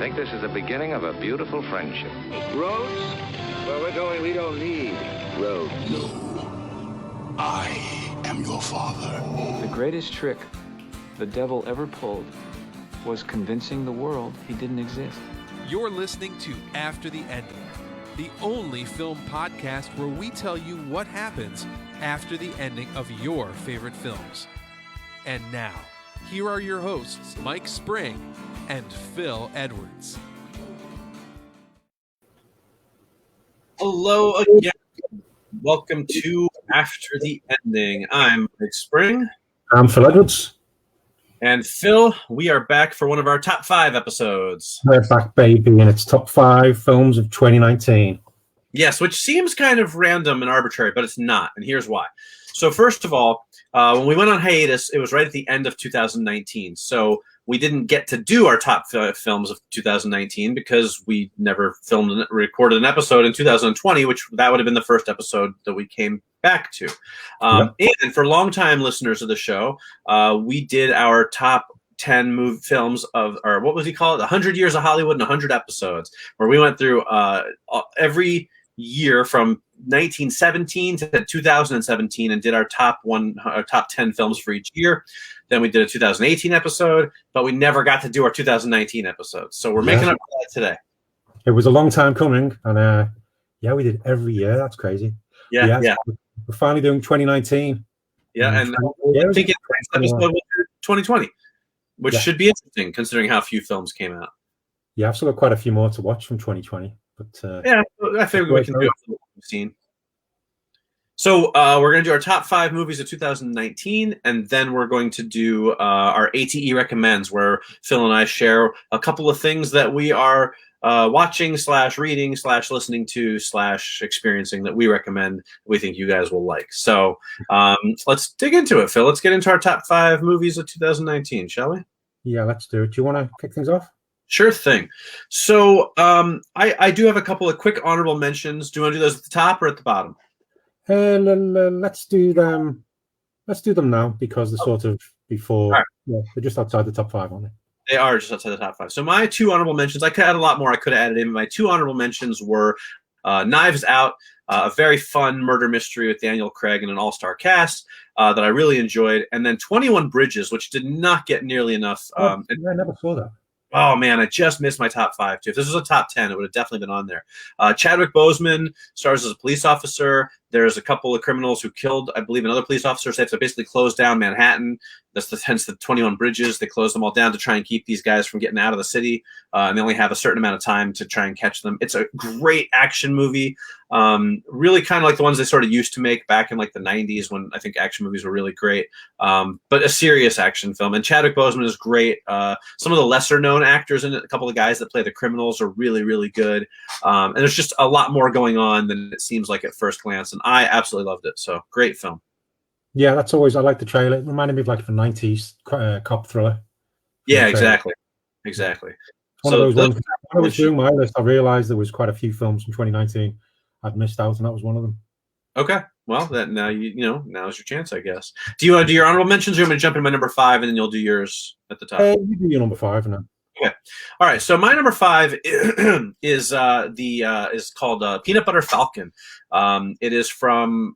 think this is the beginning of a beautiful friendship. Roads? Where we're going, we don't need roads. No. I am your father. The greatest trick the devil ever pulled was convincing the world he didn't exist. You're listening to After the Ending, the only film podcast where we tell you what happens after the ending of your favorite films. And now, here are your hosts, Mike Spring and Phil Edwards. Hello again. Welcome to After the Ending. I'm Mike Spring. I'm Phil Edwards. And Phil, we are back for one of our top 5 episodes. We're back, baby, and it's top 5 films of 2019. Yes, which seems kind of random and arbitrary, but it's not, and here's why. So first of all, when we went on hiatus, it was right at the end of 2019, so we didn't get to do our top 5 films of 2019 because we never filmed and recorded an episode in 2020, which that would have been the first episode that we came back to. And for longtime listeners of the show, we did our top 10 films of, or what was he call it? 100 Years of Hollywood in 100 episodes, where we went through every year from 1917 to 2017 and did our top 10 films for each year. Then we did a 2018 episode, but we never got to do our 2019 episode. So we're making up for that today. It was a long time coming, and we did every year. That's crazy. Yeah. We're finally doing 2019. Yeah, and I think next episode will be 2020, which should be interesting considering how few films came out. Yeah, I've still got quite a few more to watch from 2020. But I figure we can do what we've seen. So we're going to do our top 5 movies of 2019, and then we're going to do our ATE recommends, where Phil and I share a couple of things that we are watching / reading / listening to / experiencing that we recommend we think you guys will like. So let's dig into it, Phil. Let's get into our top 5 movies of 2019, shall we? Yeah, let's do it. Do you want to kick things off? Sure thing. So I do have a couple of quick honorable mentions. Do you want to do those at the top or at the bottom? Let's do them. Let's do them now because they're sort of before. Right. Yeah, they're just outside the top 5, aren't they? They are just outside the top 5. So my 2 honorable mentions, I could add a lot more. I could have added in. My 2 honorable mentions were Knives Out, a very fun murder mystery with Daniel Craig and an all-star cast that I really enjoyed, and then 21 Bridges, which did not get nearly enough. I never saw that. Oh, man, I just missed my top 5, too. If this was a top 10, it would have definitely been on there. Chadwick Boseman stars as a police officer. There's a couple of criminals who killed, I believe, another police officer. So they have to basically close down Manhattan. Hence the 21 bridges. They close them all down to try and keep these guys from getting out of the city. And they only have a certain amount of time to try and catch them. It's a great action movie. Really kind of like the ones they sort of used to make back in like the 90s when I think action movies were really great. But a serious action film. And Chadwick Boseman is great. Some of the lesser known actors in it, a couple of guys that play the criminals are really, really good. And there's just a lot more going on than it seems like at first glance. And I absolutely loved it. So great film. Yeah, that's always, I like the trailer. It reminded me of like the 90s cop thriller. Yeah, exactly. Exactly. One of those ones. When I was doing my list, I realized there was quite a few films from 2019 I'd missed out, and that was one of them. Okay. Well, then now now's your chance, I guess. Do you want to do your honorable mentions, or you want me to jump into my number 5 and then you'll do yours at the top? You do your number 5 and then. Okay. All right. So my number 5 is called Peanut Butter Falcon. It is from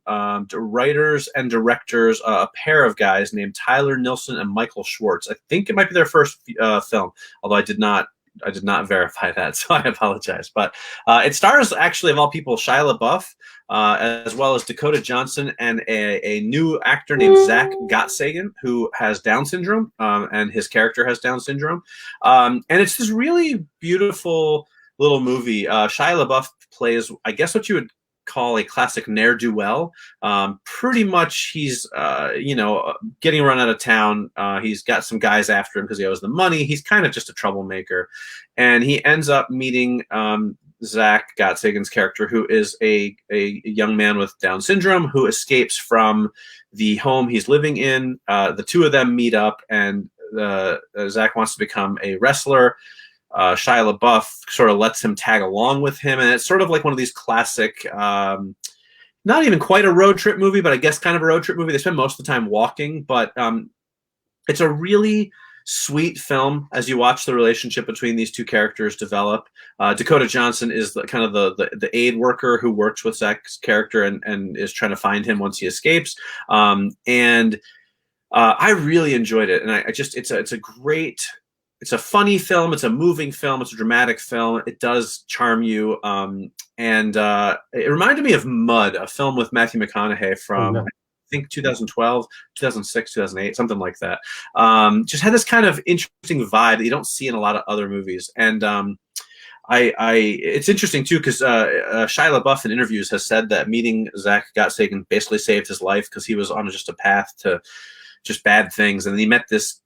writers and directors, a pair of guys named Tyler Nilson and Michael Schwartz. I think it might be their first film, although I did not verify that, so I apologize. But it stars, actually, of all people, Shia LaBeouf, as well as Dakota Johnson and a new actor named Zach Gottsagen, who has Down syndrome, and his character has Down syndrome. And it's this really beautiful little movie. Shia LaBeouf plays, I guess, what you would call a classic ne'er-do-well. Pretty much he's, getting run out of town. He's got some guys after him because he owes them money. He's kind of just a troublemaker. And he ends up meeting Zach Gottsagen's character, who is a young man with Down syndrome who escapes from the home he's living in. The two of them meet up, and Zach wants to become a wrestler. Shia LaBeouf sort of lets him tag along with him, and it's sort of like one of these classic, not even quite a road trip movie, but I guess kind of a road trip movie. They spend most of the time walking, but it's a really sweet film as you watch the relationship between these two characters develop. Dakota Johnson is the aid worker who works with Zach's character and is trying to find him once he escapes. I really enjoyed it, and it's a funny film, it's a moving film, it's a dramatic film. It does charm you, and it reminded me of Mud, a film with Matthew McConaughey from. I think 2012, 2006, 2008, something like that. Just had this kind of interesting vibe that you don't see in a lot of other movies. And it's interesting too because Shia LaBeouf in interviews has said that meeting Zach Gottsagen basically saved his life because he was on just a path to just bad things, and then he met this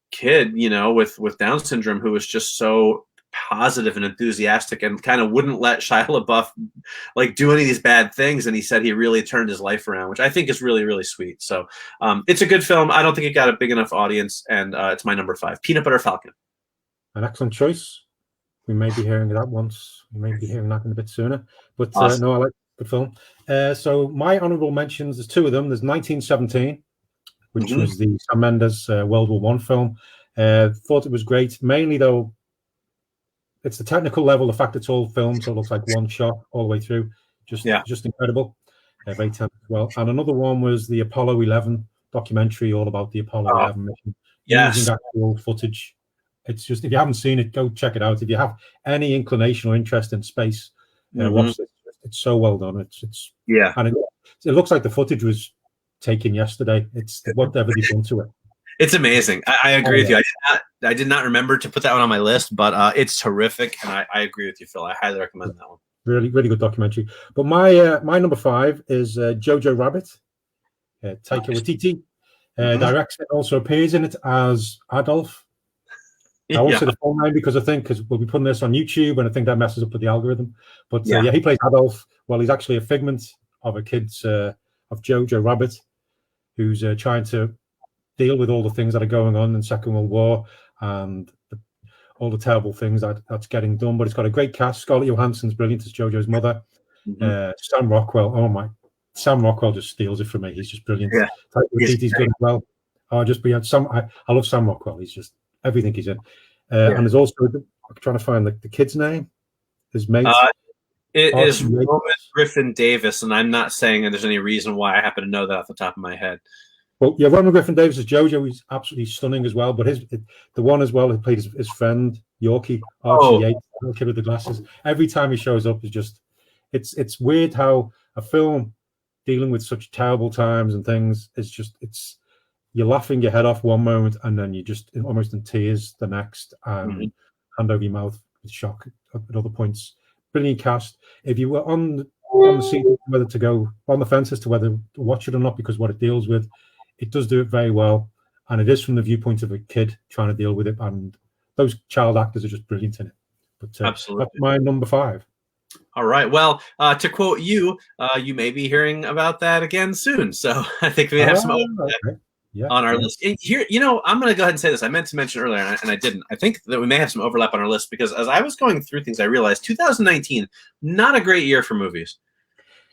kid, with Down syndrome who was just so positive and enthusiastic and kind of wouldn't let Shia LaBeouf do any of these bad things, and he said he really turned his life around, which I think is really, really sweet. So it's a good film. I don't think it got a big enough audience, and it's my number 5, Peanut Butter Falcon. An excellent choice. We may be hearing that once. We may be hearing that in a bit sooner, but awesome. No, I like the film. So my honorable mentions, there's 2 of them. There's 1917, which was the Sam Mendes World War I film. Thought it was great, mainly though it's the technical level, the fact it's all filmed, so it looks like one shot all the way through. Just incredible. Very technical as well. And another one was the Apollo 11 documentary, all about the Apollo 11 mission. Yes. Using actual footage. It's just, if you haven't seen it, go check it out. If you have any inclination or interest in space, watch it. It's so well done. It's and it looks like the footage was taken yesterday. It's whatever they've done to it. It's amazing. I agree with you. I did not remember to put that one on my list, but it's terrific, and I agree with you, Phil. I highly recommend that one. Really, really good documentary. But my number 5 is Jojo Rabbit. Taika Waititi directs it, also appears in it as Adolf. I won't say the full name because we'll be putting this on YouTube, and I think that messes up with the algorithm. But he plays Adolf. Well, he's actually a figment of a kid's of Jojo Rabbit, who's trying to deal with all the things that are going on in Second World War and all the terrible things that's getting done. But it's got a great cast. Scarlett Johansson's brilliant as Jojo's mother. Sam Rockwell. Sam Rockwell just steals it from me. He's just brilliant. He's good as well. I love Sam Rockwell. He's just everything he's in. And there's also, I'm trying to find the kid's name. His mate. It is Roman Griffin Davis, and I'm not saying there's any reason why I happen to know that off the top of my head. Well, yeah, Roman Griffin Davis is Jojo. He's absolutely stunning as well. But the one as well who played his friend Yorkie, Archie Yates, the kid with the glasses. Every time he shows up, is just it's weird how a film dealing with such terrible times and things is just you're laughing your head off one moment and then you're just almost in tears the next, and hand over your mouth with shock at other points. Brilliant cast. If you were on the seat whether to go on the fence as to whether to watch it or not because what it deals with, it does do it very well, and it is from the viewpoint of a kid trying to deal with it, and those child actors are just brilliant in it. But absolutely, that's my number 5. All right. Well, to quote you, you may be hearing about that again soon. So I think we have some overlap on our list. And here, I'm going to go ahead and say this. I meant to mention earlier, and I didn't. I think that we may have some overlap on our list because as I was going through things, I realized 2019, not a great year for movies.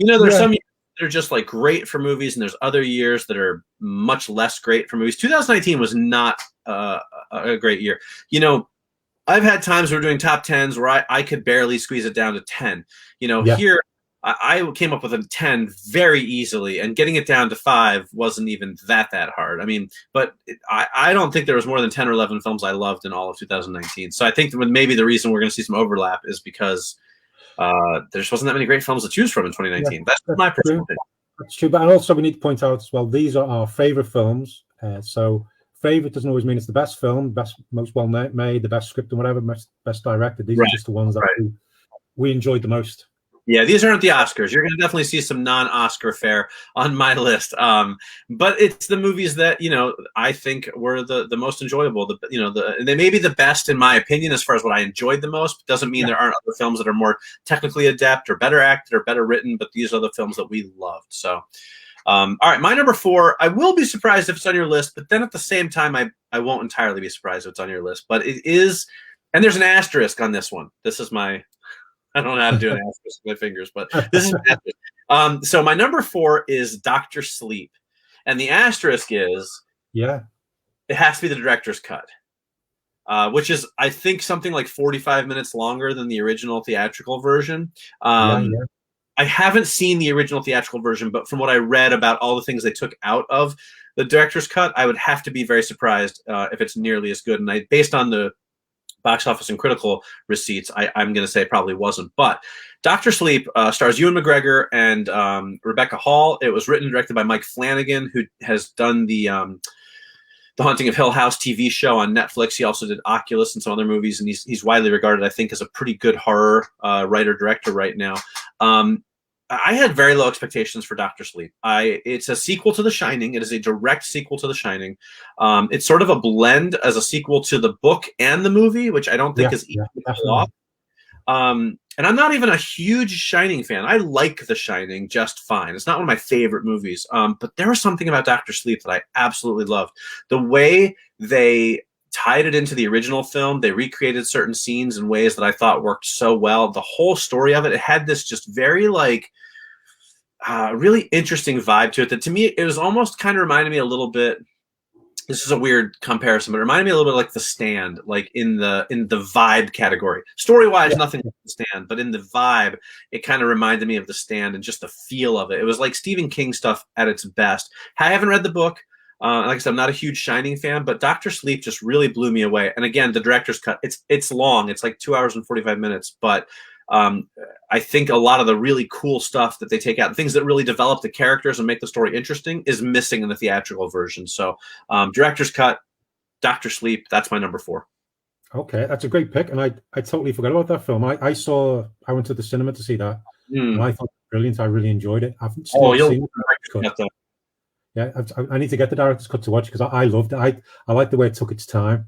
There's some years that are just great for movies, and there's other years that are much less great for movies. 2019 was not a great year. I've had times where we're doing top 10s where I could barely squeeze it down to 10. Here I came up with a 10 very easily, and getting it down to 5 wasn't even that hard. I mean, but I don't think there was more than 10 or 11 films I loved in all of 2019. So I think that maybe the reason we're going to see some overlap is because there just wasn't that many great films to choose from in 2019. That's my personal opinion. That's true, but also we need to point out as well, these are our favorite films. So favorite doesn't always mean it's the best film, most well made, the best script and whatever, best directed. These are just the ones that we enjoyed the most. Yeah, these aren't the Oscars. You're going to definitely see some non-Oscar fare on my list. But it's the movies that, I think were the most enjoyable. They may be the best in my opinion as far as what I enjoyed the most. Doesn't mean there aren't other films that are more technically adept or better acted or better written, but these are the films that we loved. So, all right, my number 4, I will be surprised if it's on your list, but then at the same time, I won't entirely be surprised if it's on your list. But it is, and there's an asterisk on this one. This is I don't know how to do an asterisk with my fingers, but this is an asterisk. So my number 4 is Dr. Sleep. And the asterisk is, it has to be the director's cut. which is, I think, something like 45 minutes longer than the original theatrical version. Yeah. I haven't seen the original theatrical version, but from what I read about all the things they took out of the director's cut, I would have to be very surprised if it's nearly as good. And based on the box office and critical receipts, I'm going to say it probably wasn't. But Dr. Sleep stars Ewan McGregor and Rebecca Hall. It was written and directed by Mike Flanagan, who has done the Haunting of Hill House TV show on Netflix. He also did Oculus and some other movies, and he's widely regarded, I think, as a pretty good horror writer-director right now. I had very low expectations for Dr. Sleep. It's a sequel to The Shining. It is a direct sequel to The Shining. It's sort of a blend as a sequel to the book and the movie, which I don't think is easy to pull off. And I'm not even a huge Shining fan. I like The Shining just fine. It's not one of my favorite movies. But there was something about Dr. Sleep that I absolutely loved. The way they tied it into the original film, they recreated certain scenes in ways that I thought worked so well. The whole story of it had this just very really interesting vibe to it that to me, it was almost kind of reminded me a little bit. This is a weird comparison, but it reminded me a little bit like The Stand, like in the vibe category. Story-wise, nothing like The Stand, but in the vibe, it kind of reminded me of The Stand and just the feel of it. It was like Stephen King stuff at its best. I haven't read the book. Like I said, I'm not a huge Shining fan, but Dr. Sleep just really blew me away. And again, the director's cut, it's long. It's like 2 hours and 45 minutes, but I think a lot of the really cool stuff that they take out, things that really develop the characters and make the story interesting, is missing in the theatrical version. So director's cut, Dr. Sleep, that's my number 4. Okay, that's a great pick. And I totally forgot about that film. I went to the cinema to see that. And I thought it was brilliant. I really enjoyed it. I haven't still seen it. Yeah, I need to get the director's cut to watch because I loved it. I like the way it took its time.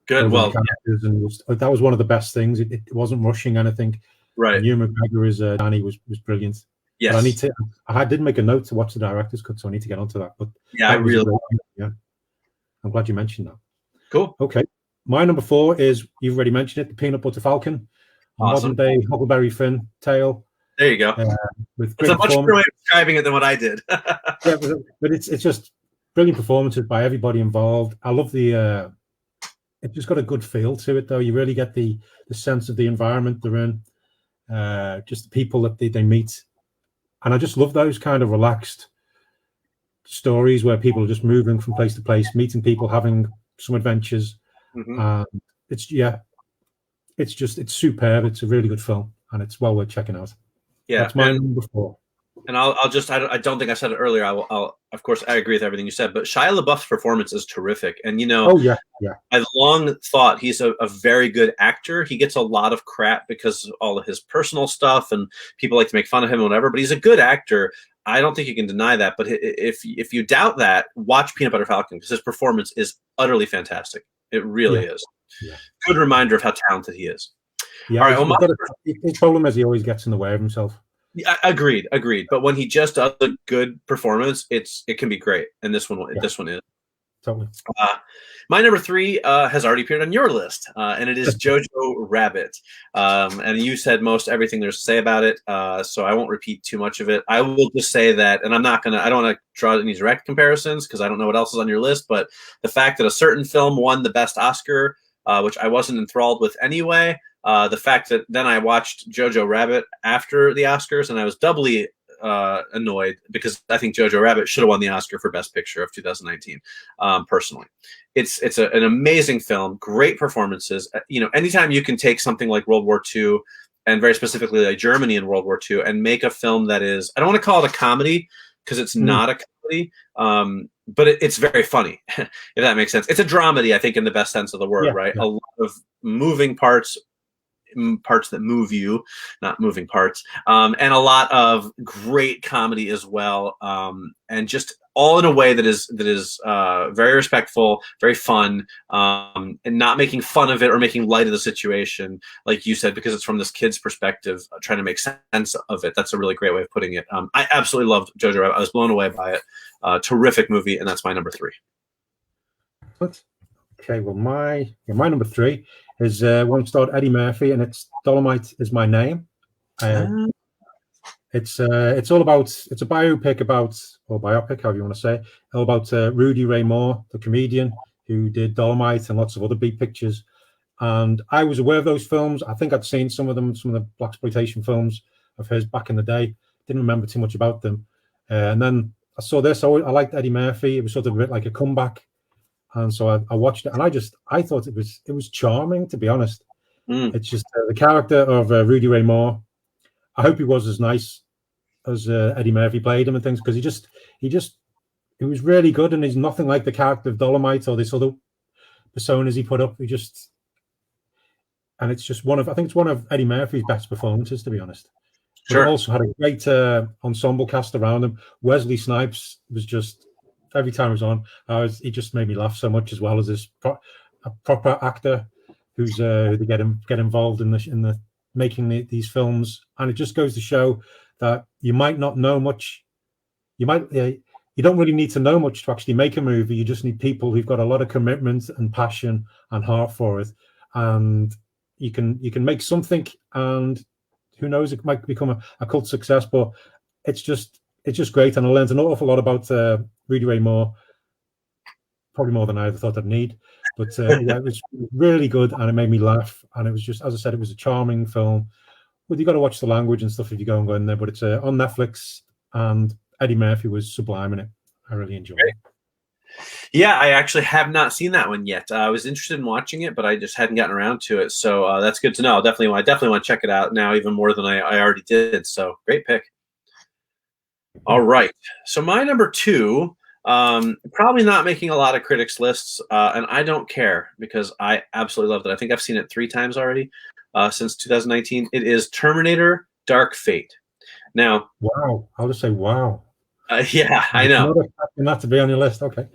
Good. Well, and that was one of the best things. It wasn't rushing anything. Right. And Ewan McGregor as Danny was brilliant. Yes. But I did make a note to watch the director's cut, so I need to get onto that. But yeah, I'm glad you mentioned that. Cool. Okay. My number 4 is, you've already mentioned it, the Peanut Butter Falcon. Awesome. Modern day Huckleberry Finn tale. There you go. With it's a much better way of describing it than what I did. Yeah, but it's just brilliant performances by everybody involved. I love the it's just got a good feel to it, though. You really get the sense of the environment they're in, just the people that they meet. And I just love those kind of relaxed stories where people are just moving from place to place, meeting people, having some adventures. It's superb. It's a really good film, and it's well worth checking out. Yeah, that's my number 4. And I don't think I said it earlier. I'll of course I agree with everything you said, but Shia LaBeouf's performance is terrific. And I've long thought he's a very good actor. He gets a lot of crap because of all of his personal stuff and people like to make fun of him and whatever, but he's a good actor. I don't think you can deny that. But if you doubt that, watch Peanut Butter Falcon, because his performance is utterly fantastic. It really is. Yeah. Good reminder of how talented he is. Yeah, all right, the problem is he always gets in the way of himself. Yeah, agreed. But when he just does a good performance, it can be great. And this one is totally. My number 3 has already appeared on your list, and it is Jojo Rabbit. And you said most everything there's to say about it, so I won't repeat too much of it. I will just say that, and I don't want to draw any direct comparisons because I don't know what else is on your list, but the fact that a certain film won the best Oscar, which I wasn't enthralled with anyway. The fact that then I watched Jojo Rabbit after the Oscars, and I was doubly annoyed because I think Jojo Rabbit should have won the Oscar for Best Picture of 2019. Personally, it's an amazing film, great performances. Anytime you can take something like World War II, and very specifically like Germany in World War II, and make a film that is, I don't want to call it a comedy because it's not a comedy, but it's very funny, if that makes sense. It's a dramedy, I think, in the best sense of the word, right? Yeah. A lot of moving parts that move you, not moving parts, and a lot of great comedy as well, and just all in a way that is very respectful, very fun, and not making fun of it or making light of the situation, like you said, because it's from this kid's perspective, trying to make sense of it. That's a really great way of putting it. I absolutely loved Jojo Rabbit. I was blown away by it. Terrific movie, and that's my number 3. Okay, well, my number 3 is one starred Eddie Murphy, and it's Dolomite Is My Name. It's all about, it's a biopic or biopic, however you want to say, all about Rudy Ray Moore, the comedian who did Dolomite and lots of other beat pictures. And I was aware of those films. I think I'd seen some of them, some of the blaxploitation films of his back in the day. Didn't remember too much about them. And then I saw this. I liked Eddie Murphy. It was sort of a bit like a comeback. And so I watched it, and I thought it was charming, to be honest. It's just the character of Rudy Ray Moore. I hope he was as nice as Eddie Murphy played him and things, because he was really good, and he's nothing like the character of Dolomite or this other personas he put up. And it's just I think it's one of Eddie Murphy's best performances, to be honest. Sure. But it also had a great ensemble cast around him. Wesley Snipes was just, every time he was on, he just made me laugh so much, as well as this a proper actor who's they get involved in the making these films. And it just goes to show that you might not know much. You don't really need to know much to actually make a movie. You just need people who've got a lot of commitment and passion and heart for it, and you can make something. And who knows, it might become a cult success. But it's just great, and I learned an awful lot about Rudy Ray Moore, probably more than I ever thought I'd need. But it was really good, and it made me laugh. And it was just, as I said, it was a charming film. But you got to watch the language and stuff if you go in there. But it's on Netflix, and Eddie Murphy was sublime in it. I really enjoyed it. Yeah, I actually have not seen that one yet. I was interested in watching it, but I just hadn't gotten around to it. So that's good to know. I definitely want to check it out now, even more than I already did. So great pick. All right. So my number 2, probably not making a lot of critics' lists, and I don't care, because I absolutely loved it. I think I've seen it 3 times already since 2019. It is Terminator: Dark Fate. Now, wow, I'll just say wow. Yeah, I know. Not expecting that to be on your list. Okay.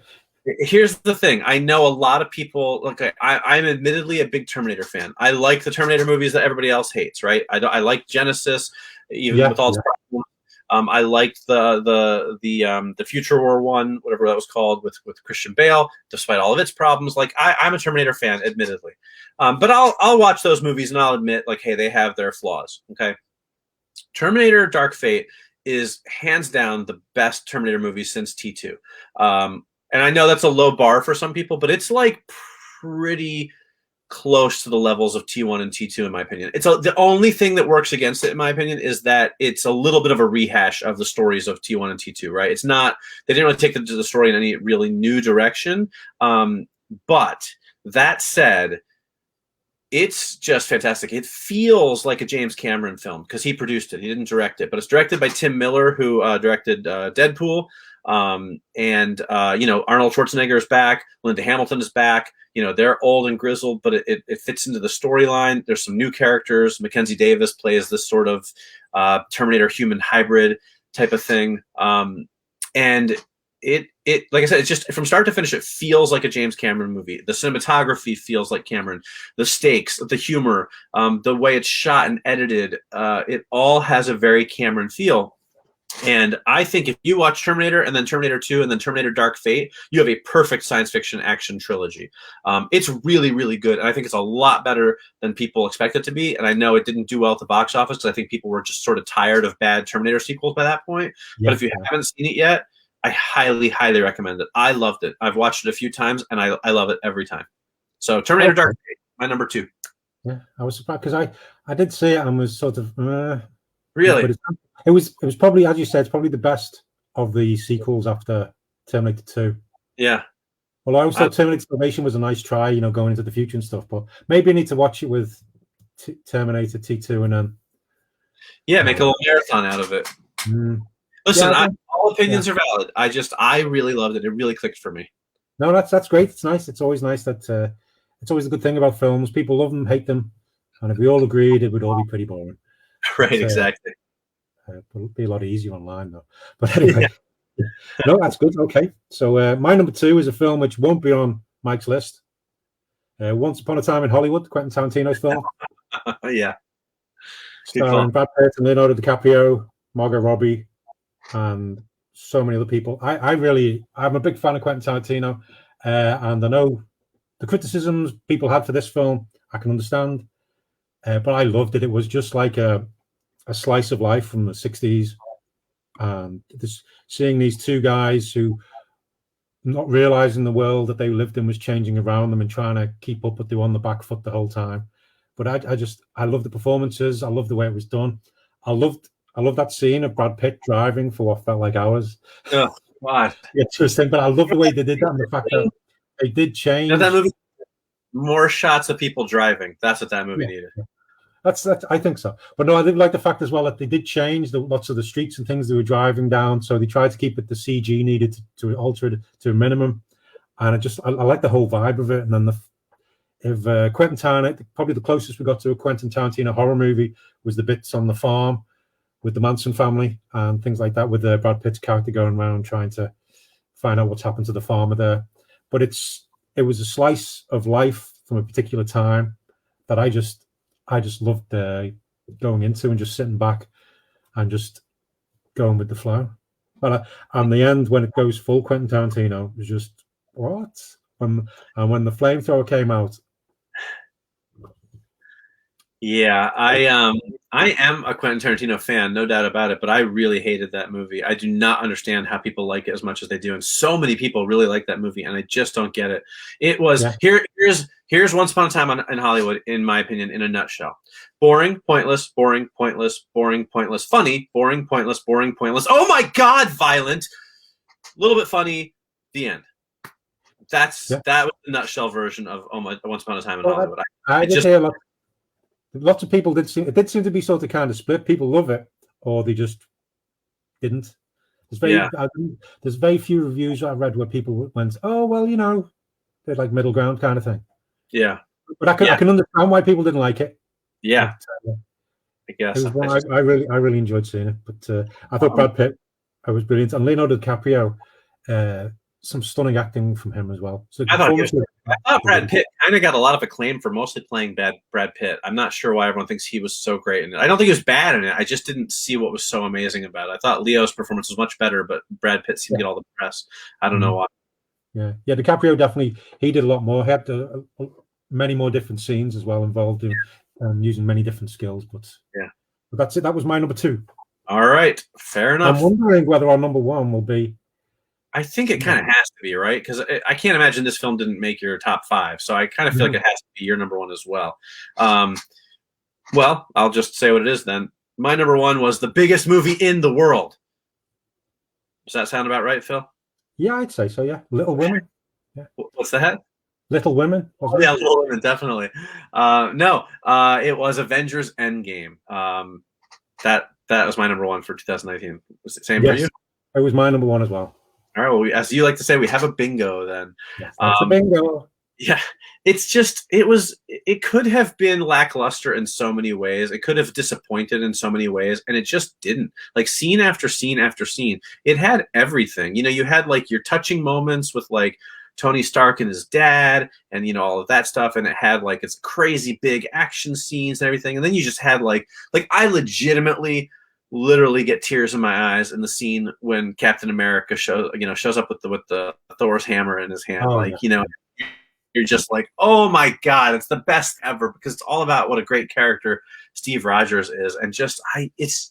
Here's the thing. I know a lot of people. Look, I'm admittedly a big Terminator fan. I like the Terminator movies that everybody else hates, right? I like Genesis, even with all its problems. I liked the Future War one, whatever that was called, with Christian Bale, despite all of its problems. Like I'm a Terminator fan, admittedly, but I'll watch those movies and I'll admit, like, hey, they have their flaws. Okay, Terminator: Dark Fate is hands down the best Terminator movie since T2. And I know that's a low bar for some people, but it's like pretty close to the levels of T1 and T2, in my opinion. The only thing that works against it, in my opinion, is that it's a little bit of a rehash of the stories of T1 and T2, right? It's not, they didn't really take the story in any really new direction. But that said, it's just fantastic. It feels like a James Cameron film because he produced it. He didn't direct it, but it's directed by Tim Miller, who directed Deadpool. Arnold Schwarzenegger is back. Linda Hamilton is back. They're old and grizzled, but it fits into the storyline. There's some new characters. Mackenzie Davis plays this sort of Terminator human hybrid type of thing. And it like I said, it's just from start to finish, it feels like a James Cameron movie. The cinematography feels like Cameron. The stakes, the humor, the way it's shot and edited, it all has a very Cameron feel. And I think if you watch Terminator and then Terminator 2 and then Terminator Dark Fate, you have a perfect science fiction action trilogy. It's really, really good. And I think it's a lot better than people expect it to be. And I know it didn't do well at the box office because I think people were just sort of tired of bad Terminator sequels by that point. Yeah, but if you haven't seen it yet, I highly, highly recommend it. I loved it. I've watched it a few times and I love it every time. So Terminator Dark Fate, my number 2. Yeah, I was surprised because I did see it and was sort of really. But it was probably, as you said, it's probably the best of the sequels after Terminator 2. Yeah. Well, I always thought Terminator Salvation was a nice try, going into the future and stuff. But maybe I need to watch it with Terminator T2 and then. Yeah, make a little marathon out of it. Listen, all opinions are valid. I really loved it. It really clicked for me. No, that's great. It's nice. It's always nice that it's always a good thing about films. People love them, hate them, and if we all agreed, it would all be pretty boring. Right, exactly. It'll be a lot easier online, though. But anyway, no, that's good. Okay, so my number 2 is a film which won't be on Mike's list. Once Upon a Time in Hollywood, Quentin Tarantino's film. Yeah. Starring Brad Pitt and Leonardo DiCaprio, Margot Robbie, and so many other people. I'm a big fan of Quentin Tarantino, and I know the criticisms people had for this film, I can understand, but I loved it. It was just like a slice of life from the 60s. Seeing these two guys who not realizing the world that they lived in was changing around them and trying to keep up, but they were on the back foot the whole time. But I love the performances. I love the way it was done. I love that scene of Brad Pitt driving for what felt like hours. Oh, God. Yeah, but I love the way they did that and the fact that they did change. That movie, more shots of people driving. That's what that movie needed. That's I think so. But no, I did like the fact as well that they did change lots of the streets and things they were driving down. So they tried to keep it the CG needed to alter it to a minimum. And I like the whole vibe of it. And then Quentin Tarantino, probably the closest we got to a Quentin Tarantino horror movie was the bits on the farm with the Manson family and things like that, with Brad Pitt's character going around trying to find out what's happened to the farmer there. But it was a slice of life from a particular time that I just loved going into and just sitting back and just going with the flow. But and the end, when it goes full Quentin Tarantino, was just what? And when the flamethrower came out. Yeah, I am a Quentin Tarantino fan, no doubt about it, but I really hated that movie. I do not understand how people like it as much as they do, and so many people really like that movie, and I just don't get it. It was here's Once Upon a Time in Hollywood, in my opinion, in a nutshell: boring, pointless, boring, pointless, boring, pointless, funny, boring, pointless, boring, pointless. Oh my God, violent, a little bit funny. The end. That was the nutshell version of Once Upon a Time in Hollywood. I did hear lots of people did seem to be sort of kind of split. People love it, or they just didn't. There's very few reviews I read where people went, "Oh well, they're like middle ground kind of thing." Yeah, but I can understand why people didn't like it. Yeah, but, I guess I really enjoyed seeing it. But I thought Brad Pitt was brilliant, and Leonardo DiCaprio. Some stunning acting from him as well. So I thought Brad Pitt kind of got a lot of acclaim for mostly playing Brad Pitt. I'm not sure why everyone thinks he was so great in it. I don't think he was bad in it. I just didn't see what was so amazing about it. I thought Leo's performance was much better, but Brad Pitt seemed to get all the press. I don't know why. Yeah, DiCaprio definitely, he did a lot more. He had many more different scenes as well involved in using many different skills. But that's it. That was my number 2. All right, fair enough. I'm wondering whether our number 1 will be. I think it kind of has to be, right? Because I can't imagine this film didn't make your top 5. So I kind of feel like it has to be your number 1 as well. Well, I'll just say what it is then. My number 1 was the biggest movie in the world. Does that sound about right, Phil? Yeah, I'd say so, yeah. Little Women. Yeah. What's that? Little Women. Yeah, Little Women, definitely. No, it was Avengers Endgame. That was my number 1 for 2019. Was it same for you? It was my number 1 as well. All right. Well, as you like to say, we have a bingo then. Yes, that's a bingo. Yeah, it's just it could have been lackluster in so many ways. It could have disappointed in so many ways, and it just didn't. Like scene after scene after scene, it had everything. You had like your touching moments with like Tony Stark and his dad, and all of that stuff, and it had like its crazy big action scenes and everything. And then you just had like I literally get tears in my eyes in the scene when Captain America shows up with the Thor's hammer in his hand. You're just like, oh my God, it's the best ever, because it's all about what a great character Steve Rogers is. And it's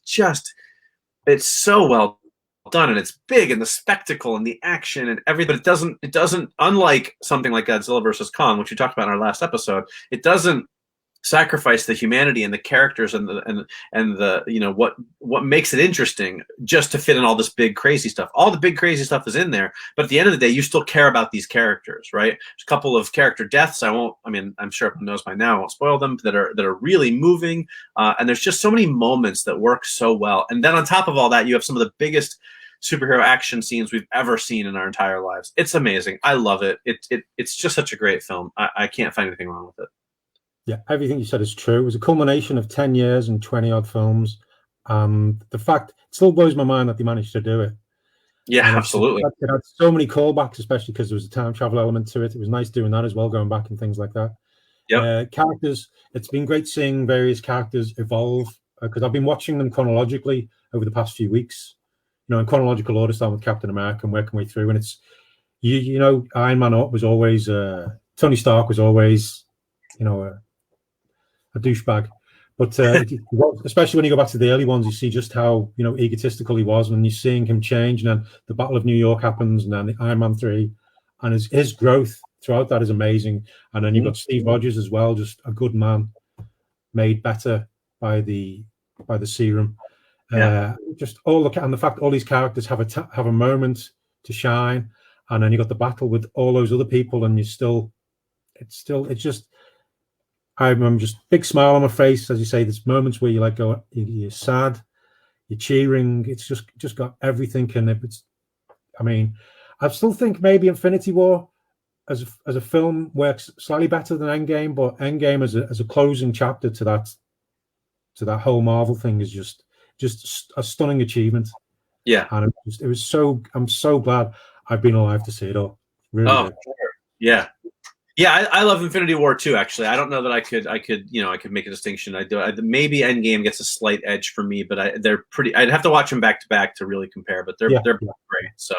so well done, and it's big, and the spectacle and the action and everything. But it doesn't, unlike something like Godzilla versus Kong, which we talked about in our last episode, it doesn't sacrifice the humanity and the characters and the what makes it interesting just to fit in all this big crazy stuff. All the big crazy stuff is in there, but at the end of the day, you still care about these characters, right? There's a couple of character deaths. I'm sure everyone knows by now. I won't spoil them. That are really moving, and there's just so many moments that work so well. And then on top of all that, you have some of the biggest superhero action scenes we've ever seen in our entire lives. It's amazing. I love it. It's just such a great film. I can't find anything wrong with it. Yeah, everything you said is true. It was a culmination of 10 years and 20-odd films. The fact, it still blows my mind that they managed to do it. Yeah, absolutely. It had so many callbacks, especially because there was a time travel element to it. It was nice doing that as well, going back and things like that. Yeah. Characters, it's been great seeing various characters evolve, because I've been watching them chronologically over the past few weeks. In chronological order, starting with Captain America and working way through. And it's, Iron Man was always, Tony Stark was always, a douchebag, but especially when you go back to the early ones, you see just how egotistical he was, and you're seeing him change. And then the Battle of New York happens, and then the Iron Man 3, and his growth throughout that is amazing. And then you've got Steve Rogers as well, just a good man, made better by the serum. Just and the fact all these characters have a moment to shine, and then you got the battle with all those other people, and it's just. I'm just big smile on my face, as you say. There's moments where you're sad, you're cheering. It's just got everything, and I still think maybe Infinity War as a film works slightly better than Endgame, but Endgame as a closing chapter to that whole Marvel thing is just a stunning achievement. Yeah, and I'm so glad I've been alive to see it all. Really good. Yeah. Yeah, I love Infinity War too. Actually, I don't know that I could make a distinction. Maybe Endgame gets a slight edge for me, but they're pretty. I'd have to watch them back to back to really compare. But they're great. So,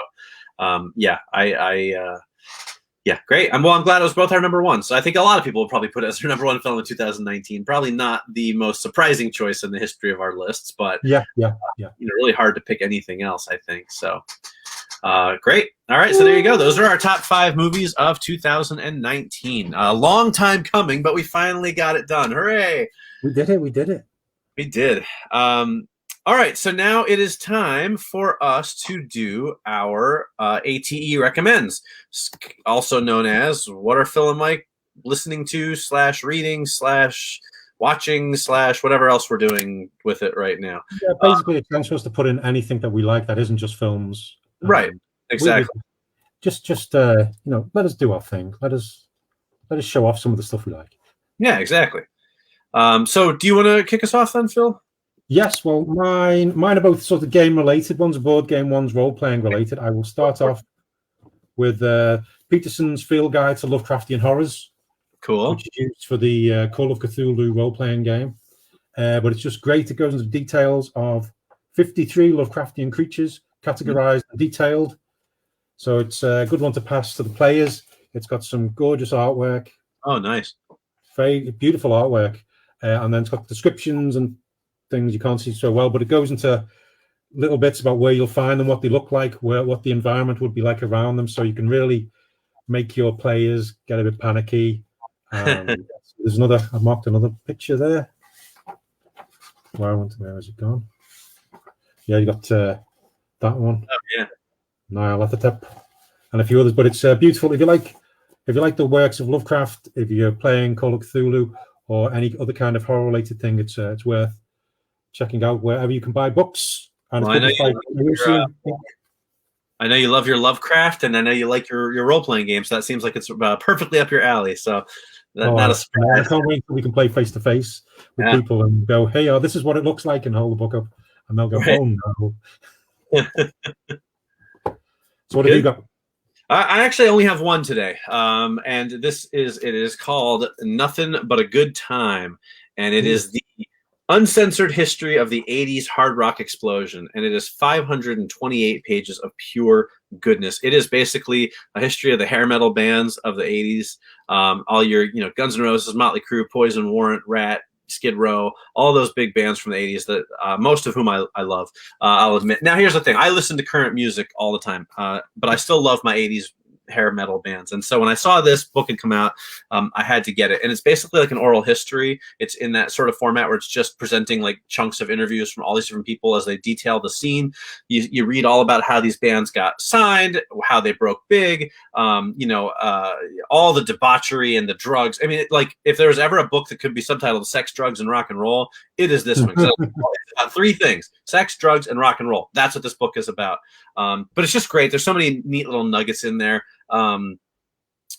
great. I'm glad it was both our number one. So I think a lot of people will probably put it as their number one film in 2019. Probably not the most surprising choice in the history of our lists, but really hard to pick anything else. I think so. Great. All right. So there you go. Those are our top 5 movies of 2019. A long time coming, but we finally got it done. Hooray. We did it. We did. All right. So now it is time for us to do our ATE recommends, also known as what are Phil and Mike listening to / reading / watching / whatever else we're doing with it right now. Yeah, basically a chance for us to put in anything that we like that isn't just films. Right. Exactly. Just let us do our thing. Let us show off some of the stuff we like. Yeah, exactly. So do you want to kick us off then, Phil? Yes. Well, mine are both sort of game related. One's a board game, one's role playing related. I will start off with Peterson's Field Guide to Lovecraftian Horrors. Cool. Which is used for the Call of Cthulhu role playing game. But it's just great. It goes into details of 53 Lovecraftian creatures, categorized and detailed. So it's a good one to pass to the players. It's got some gorgeous artwork. Oh, nice. Very beautiful artwork. And then it's got descriptions and things you can't see so well, but it goes into little bits about where you'll find them, what they look like, what the environment would be like around them, so you can really make your players get a bit panicky. There's I marked another picture there. Where has it gone? Yeah, you got that one. Oh, yeah. Nyarlathotep and a few others, but it's beautiful. If you like the works of Lovecraft, if you're playing Call of Cthulhu or any other kind of horror related thing, it's worth checking out wherever you can buy books. And I know you love your Lovecraft, and I know you like your role playing games. So that seems like it's perfectly up your alley. So not a surprise. I can't wait until we can play face to face with people and go, "Hey, this is what it looks like," and hold the book up, and they'll go, "Oh no." So what have you got? I actually only have one today, and it is called Nothing But a Good Time, and it is the uncensored history of the 80s hard rock explosion, and it is 528 pages of pure goodness. It is basically a history of the hair metal bands of the 80s, all your Guns N' Roses, Motley Crue, Poison, Warrant, Rat, Skid Row, all those big bands from the 80s that most of whom I love. I'll admit. Now, here's the thing. I listen to current music all the time, but I still love my 80s hair metal bands. And so when I saw this book had come out, I had to get it. And it's basically like an oral history. It's in that sort of format where it's just presenting like chunks of interviews from all these different people as they detail the scene. You read all about how these bands got signed, how they broke big, all the debauchery and the drugs. I mean, if there was ever a book that could be subtitled Sex, Drugs, and Rock and Roll, it is this one. So it's about 3 things: sex, drugs, and rock and roll. That's what this book is about. But it's just great. There's so many neat little nuggets in there.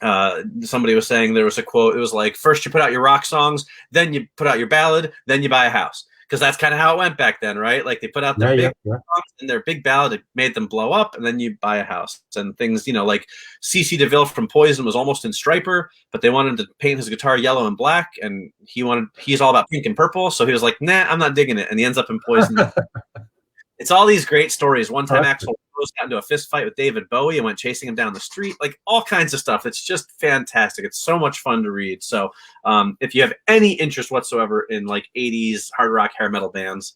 Somebody was saying, there was a quote, it was like, first you put out your rock songs, then you put out your ballad, then you buy a house. Because that's kind of how it went back then, right? Like they put out their big songs and their big ballad, it made them blow up, and then you buy a house. And things, like C.C. DeVille from Poison was almost in Striper, but they wanted to paint his guitar yellow and black, and he's all about pink and purple, so he was like, nah, I'm not digging it, and he ends up in Poison. It's all these great stories. One time Axl Rose got into a fist fight with David Bowie and went chasing him down the street, like all kinds of stuff. It's just fantastic. It's so much fun to read. So if you have any interest whatsoever in like 80s hard rock hair metal bands,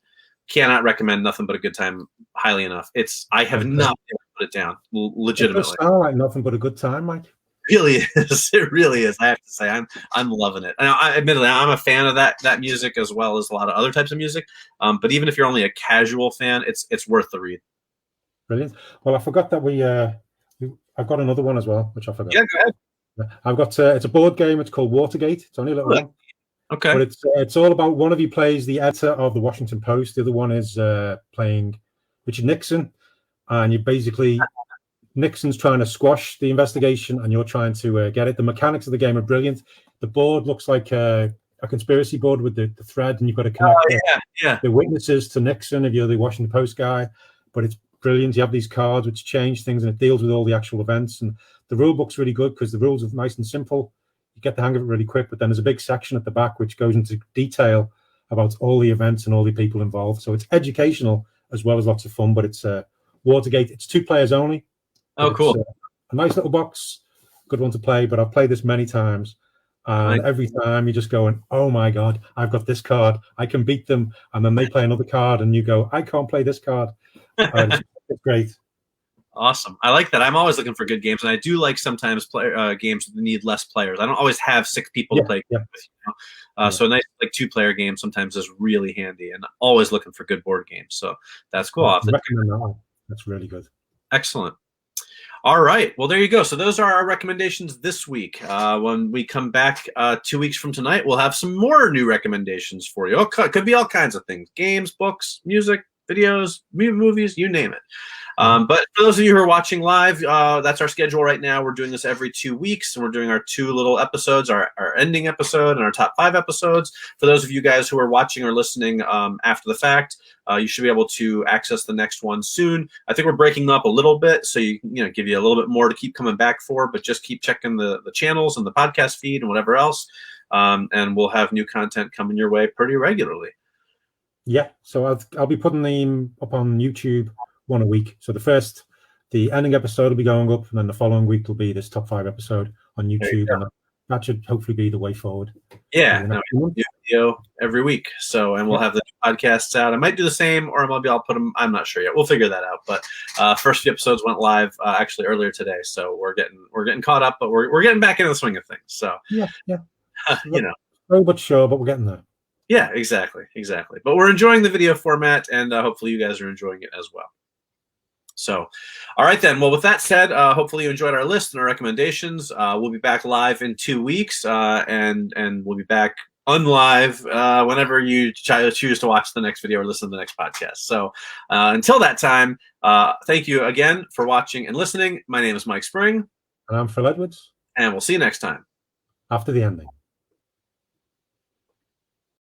cannot recommend Nothing But a Good Time highly enough. I have not been able to put it down. It Legitimately, does sound like nothing but a good time, Mike. it really is. It really is. I have to say, I'm loving it. And admittedly, I'm a fan of that music as well as a lot of other types of music. But even if you're only a casual fan, it's worth the read. Brilliant. Well, I forgot that I've got another one as well, which I forgot. Yeah, go ahead. I've got it's a board game. It's called Watergate. It's only a little one. Okay. But it's all about, one of you plays the editor of the Washington Post. The other one is playing Richard Nixon, and you basically Nixon's trying to squash the investigation, and you're trying to get it. The mechanics of the game are brilliant. The board looks like a conspiracy board with the thread, and you've got to connect the witnesses to Nixon if you're the Washington Post guy. But it's brilliant. You have these cards which change things, and it deals with all the actual events. And the rule book's really good because the rules are nice and simple. You get the hang of it really quick. But then there's a big section at the back which goes into detail about all the events and all the people involved. So it's educational as well as lots of fun. But it's Watergate. It's 2 players only. Oh, cool. It's a nice little box, good one to play. But I've played this many times, and every time you're just going, "Oh my god, I've got this card. I can beat them." And then they play another card, and you go, "I can't play this card." It's great. Awesome. I like that. I'm always looking for good games, and I do like sometimes games that need less players. I don't always have 6 people to play with. So a nice 2-player game sometimes is really handy, and always looking for good board games. So that's cool. I recommend that one. That's really good. Excellent. All right. Well, there you go. So those are our recommendations this week. When we come back 2 weeks from tonight, we'll have some more new recommendations for you. Could be all kinds of things: games, books, music, videos, movies, you name it. But for those of you who are watching live, that's our schedule right now. We're doing this every 2 weeks, and we're doing our 2 little episodes, our ending episode and our top 5 episodes. For those of you guys who are watching or listening after the fact, you should be able to access the next one soon. I think we're breaking them up a little bit, so give you a little bit more to keep coming back for, but just keep checking the channels and the podcast feed and whatever else, and we'll have new content coming your way pretty regularly. Yeah, so I'll be putting them up on YouTube 1 a week. So the ending episode will be going up, and then the following week will be this top 5 episode on YouTube, and that should hopefully be the way forward. Yeah, do video every week. So, and we'll have the podcasts out. I might do the same, or maybe I'll put them. I'm not sure yet. We'll figure that out. But first few episodes went live actually earlier today, so we're getting caught up, but we're getting back into the swing of things. So yeah, slow but sure, but we're getting there. Yeah, exactly. But we're enjoying the video format, and hopefully you guys are enjoying it as well. So, all right then. Well, with that said, hopefully you enjoyed our list and our recommendations. We'll be back live in 2 weeks, and we'll be back unlive whenever you choose to watch the next video or listen to the next podcast. So, until that time, thank you again for watching and listening. My name is Mike Spring. And I'm Phil Edwards. And we'll see you next time. After the ending.